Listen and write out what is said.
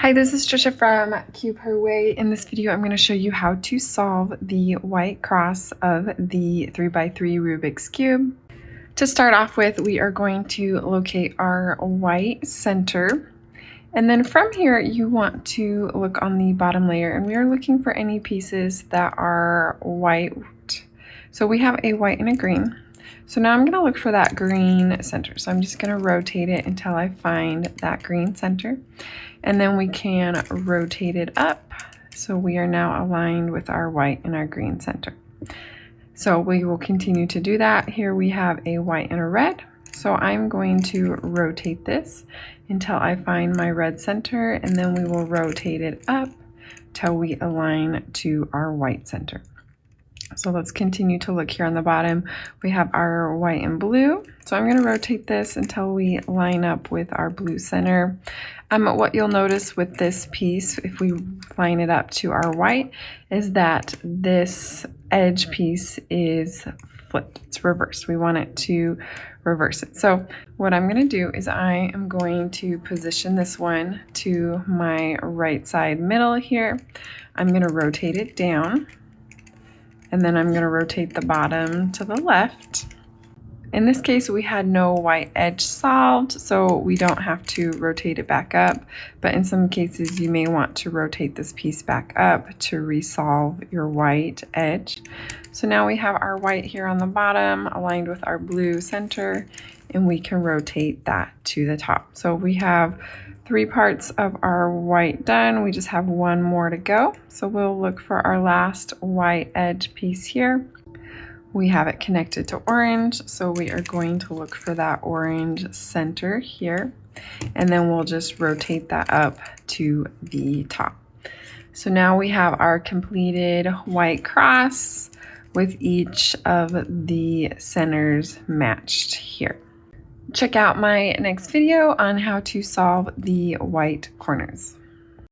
Hi, this is Trisha from Cube Her Way. In this video, I'm going to show you how to solve the white cross of the 3x3 Rubik's Cube. To start off with, we are going to locate our white center. And then from here, you want to look on the bottom layer, and we are looking for any pieces that are white. So we have a white and a green. So now I'm going to look for that green center. So I'm just going to rotate it until I find that green center. And then we can rotate it up. So we are now aligned with our white and our green center. So we will continue to do that. Here we have a white and a red. So I'm going to rotate this until I find my red center, and then we will rotate it up till we align to our white center. So let's continue to look here on the bottom. We have our white and blue. So I'm going to rotate this until we line up with our blue center. What you'll notice with this piece, if we line it up to our white, is that this edge piece is flipped. It's reversed. We want it to reverse it. So what I'm going to do is I am going to position this one to my right side middle here. I'm going to rotate it down. And then I'm going to rotate the bottom to the left. In this case, we had no white edge solved, so we don't have to rotate it back up. But in some cases, you may want to rotate this piece back up to resolve your white edge. So now we have our white here on the bottom aligned with our blue center, and we can rotate that to the top. So we have 3 parts of our white done. We just have one more to go. So we'll look for our last white edge piece here. We have it connected to orange, so we are going to look for that orange center here, and then we'll just rotate that up to the top. So now we have our completed white cross with each of the centers matched here. Check out my next video on how to solve the white corners.